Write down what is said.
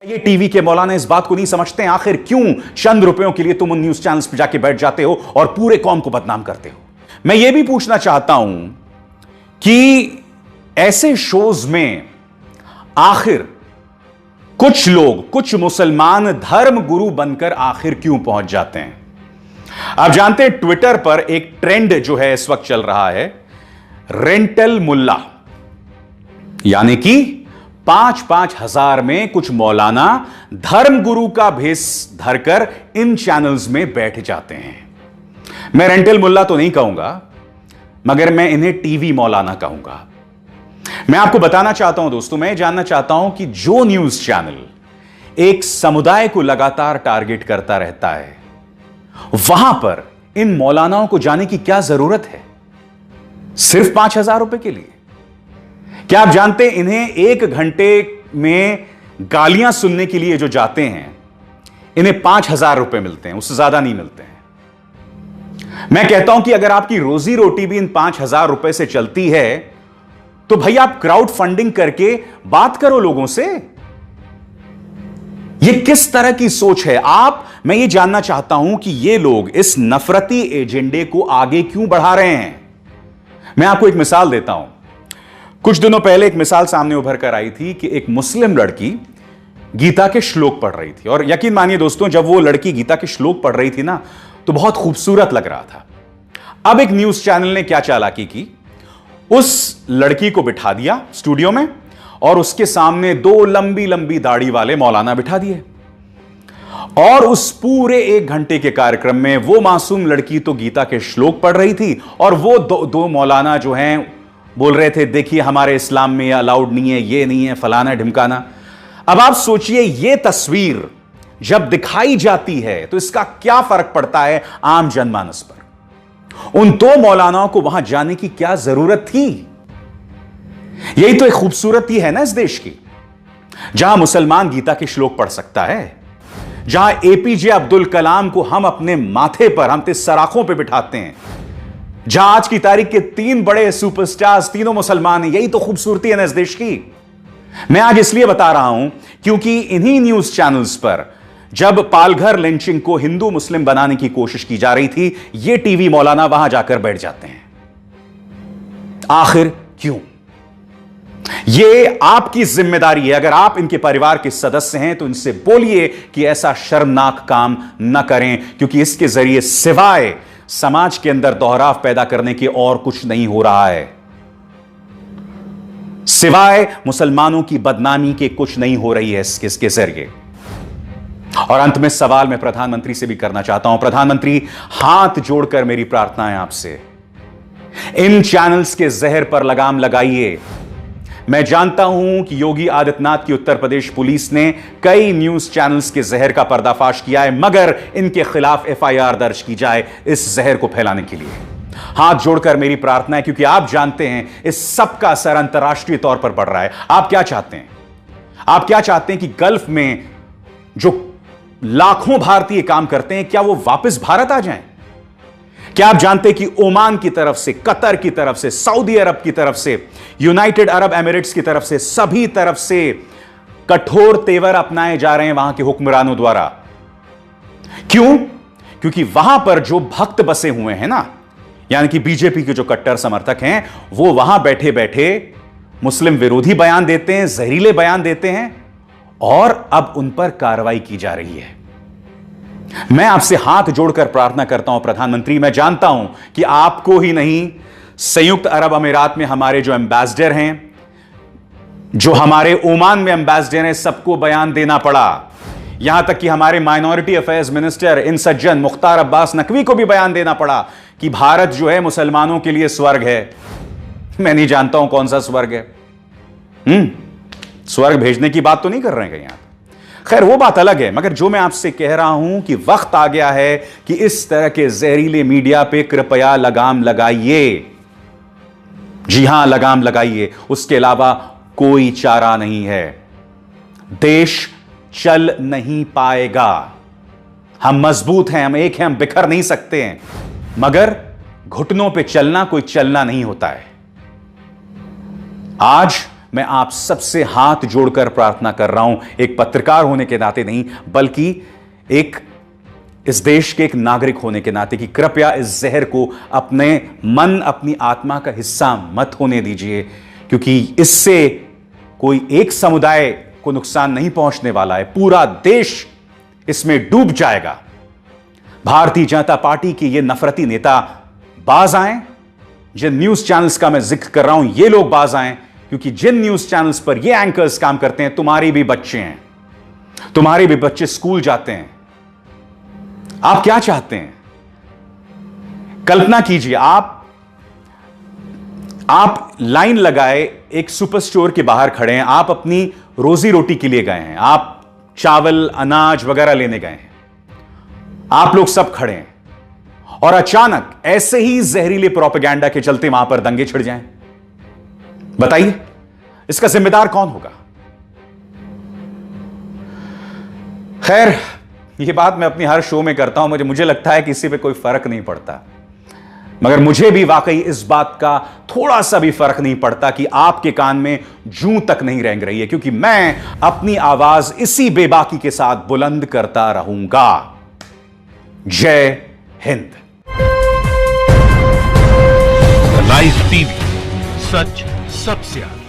ये टीवी के मौलाना इस बात को नहीं समझते हैं, आखिर क्यों चंद रुपयों के लिए तुम उन न्यूज चैनल्स पर जाके बैठ जाते हो और पूरे कौम को बदनाम करते हो। मैं ये भी पूछना चाहता हूं कि ऐसे शोज में आखिर कुछ लोग, कुछ मुसलमान धर्म गुरु बनकर आखिर क्यों पहुंच जाते हैं। आप जानते हैं ट्विटर पर एक ट्रेंड जो है इस वक्त चल रहा है, रेंटल मुल्ला, यानी कि 5-5 हजार में कुछ मौलाना धर्म गुरु का भेष धरकर इन चैनल्स में बैठ जाते हैं। मैं रेंटल मुल्ला तो नहीं कहूंगा, मगर मैं इन्हें टीवी मौलाना कहूंगा। मैं आपको बताना चाहता हूं दोस्तों, मैं जानना चाहता हूं कि जो न्यूज चैनल एक समुदाय को लगातार टारगेट करता रहता है, वहां पर इन मौलानाओं को जाने की क्या जरूरत है सिर्फ 5,000 रुपए के लिए। क्या आप जानते हैं इन्हें 1 घंटे में गालियां सुनने के लिए जो जाते हैं, इन्हें 5,000 रुपए मिलते हैं, उससे ज्यादा नहीं मिलते हैं। मैं कहता हूं कि अगर आपकी रोजी रोटी भी इन 5,000 रुपए से चलती है तो भाई आप क्राउड फंडिंग करके बात करो लोगों से। यह किस तरह की सोच है मैं ये जानना चाहता हूं कि ये लोग इस नफरती एजेंडे को आगे क्यों बढ़ा रहे हैं। मैं आपको एक मिसाल देता हूं। कुछ दिनों पहले एक मिसाल सामने उभर कर आई थी कि एक मुस्लिम लड़की गीता के श्लोक पढ़ रही थी, और यकीन मानिए दोस्तों, जब वो लड़की गीता के श्लोक पढ़ रही थी ना, तो बहुत खूबसूरत लग रहा था। अब एक न्यूज चैनल ने क्या चालाकी की, उस लड़की को बिठा दिया स्टूडियो में और उसके सामने 2 लंबी लंबी दाढ़ी वाले मौलाना बिठा दिए, और उस पूरे 1 घंटे के कार्यक्रम में वो मासूम लड़की तो गीता के श्लोक पढ़ रही थी और वो दो मौलाना जो हैं बोल रहे थे, देखिए हमारे इस्लाम में ये अलाउड नहीं है, ये नहीं है, फलाना ढिमकाना। अब आप सोचिए, ये तस्वीर जब दिखाई जाती है तो इसका क्या फर्क पड़ता है आम जनमानस पर। उन 2 मौलानाओं को वहां जाने की क्या जरूरत थी। यही तो एक खूबसूरती है ना इस देश की, जहां मुसलमान गीता के श्लोक पढ़ सकता है, जहां एपीजे अब्दुल कलाम को हम अपने माथे पर, हम सराखों पर बिठाते हैं, जहां आज की तारीख के 3 बड़े सुपरस्टार्स तीनों मुसलमान हैं। यही तो खूबसूरती है ना इस देश की। मैं आज इसलिए बता रहा हूं क्योंकि इन्हीं न्यूज चैनल्स पर जब पालघर लिंचिंग को हिंदू मुस्लिम बनाने की कोशिश की जा रही थी, ये टीवी मौलाना वहां जाकर बैठ जाते हैं। आखिर क्यों? ये आपकी जिम्मेदारी है। अगर आप इनके परिवार के सदस्य हैं तो इनसे बोलिए कि ऐसा शर्मनाक काम न करें, क्योंकि इसके जरिए सिवाय समाज के अंदर दोहराव पैदा करने के और कुछ नहीं हो रहा है। सिवाय मुसलमानों की बदनामी के कुछ नहीं हो रही है इसके जरिए। और अंत में सवाल मैं प्रधानमंत्री से भी करना चाहता हूं। प्रधानमंत्री, हाथ जोड़कर मेरी प्रार्थना है आपसे, इन चैनल्स के जहर पर लगाम लगाइए। मैं जानता हूं कि योगी आदित्यनाथ की उत्तर प्रदेश पुलिस ने कई न्यूज चैनल्स के जहर का पर्दाफाश किया है, मगर इनके खिलाफ एफआईआर दर्ज की जाए इस जहर को फैलाने के लिए। हाथ जोड़कर मेरी प्रार्थना है, क्योंकि आप जानते हैं इस सब का असर अंतर्राष्ट्रीय तौर पर पड़ रहा है। आप क्या चाहते हैं? आप क्या चाहते हैं कि गल्फ में जो लाखों भारतीय काम करते हैं, क्या वो वापस भारत आ जाएं? क्या आप जानते हैं कि ओमान की तरफ से, कतर की तरफ से, सऊदी अरब की तरफ से, यूनाइटेड अरब एमिरेट्स की तरफ से, सभी तरफ से कठोर तेवर अपनाए जा रहे हैं वहां के हुक्मरानों द्वारा। क्यों? क्योंकि वहां पर जो भक्त बसे हुए हैं ना, यानी कि बीजेपी के जो कट्टर समर्थक हैं, वो वहां बैठे बैठे मुस्लिम विरोधी बयान देते हैं, जहरीले बयान देते हैं, और अब उन पर कार्रवाई की जा रही है। मैं आपसे हाथ जोड़कर प्रार्थना करता हूं प्रधानमंत्री, मैं जानता हूं कि आपको ही नहीं, संयुक्त अरब अमीरात में हमारे जो एम्बेसडर हैं, जो हमारे ओमान में एम्बेसडर हैं, सबको बयान देना पड़ा। यहां तक कि हमारे माइनॉरिटी अफेयर्स मिनिस्टर इन सज्जन मुख्तार अब्बास नकवी को भी बयान देना पड़ा कि भारत जो है मुसलमानों के लिए स्वर्ग है। मैं नहीं जानता हूं कौन सा स्वर्ग है। स्वर्ग भेजने की बात तो नहीं कर रहे हैं कहीं आप। खैर, वो बात अलग है, मगर जो मैं आपसे कह रहा हूं कि वक्त आ गया है कि इस तरह के जहरीले मीडिया पे कृपया लगाम लगाइए। जी हां, लगाम लगाइए। उसके अलावा कोई चारा नहीं है। देश चल नहीं पाएगा। हम मजबूत हैं, हम एक हैं, हम बिखर नहीं सकते हैं, मगर घुटनों पे चलना कोई चलना नहीं होता है। आज मैं आप सबसे हाथ जोड़कर प्रार्थना कर रहा हूं, एक पत्रकार होने के नाते नहीं, बल्कि एक इस देश के एक नागरिक होने के नाते, कि कृपया इस जहर को अपने मन, अपनी आत्मा का हिस्सा मत होने दीजिए, क्योंकि इससे कोई एक समुदाय को नुकसान नहीं पहुंचने वाला है, पूरा देश इसमें डूब जाएगा। भारतीय जनता पार्टी के ये नफरती नेता बाज आए, जिन न्यूज चैनल्स का मैं जिक्र कर रहा हूं, ये लोग बाज आए, क्योंकि जिन न्यूज चैनल्स पर ये एंकर्स काम करते हैं, तुम्हारे भी बच्चे हैं, तुम्हारे भी बच्चे स्कूल जाते हैं। आप क्या चाहते हैं? कल्पना कीजिए, आप लाइन लगाए एक सुपर स्टोर के बाहर खड़े हैं, आप अपनी रोजी रोटी के लिए गए हैं, आप चावल अनाज वगैरह लेने गए हैं, आप लोग सब खड़े हैं, और अचानक ऐसे ही जहरीले प्रोपेगेंडा के चलते वहां पर दंगे छिड़ जाएं। बताइए, इसका जिम्मेदार कौन होगा? खैर, यह बात मैं अपनी हर शो में करता हूं, मुझे लगता है कि इसी पे कोई फर्क नहीं पड़ता, मगर मुझे भी वाकई इस बात का थोड़ा सा भी फर्क नहीं पड़ता कि आपके कान में जूं तक नहीं रेंग रही है, क्योंकि मैं अपनी आवाज इसी बेबाकी के साथ बुलंद करता रहूंगा। जय हिंद। लाइव टीवी, सच सबसे आगे।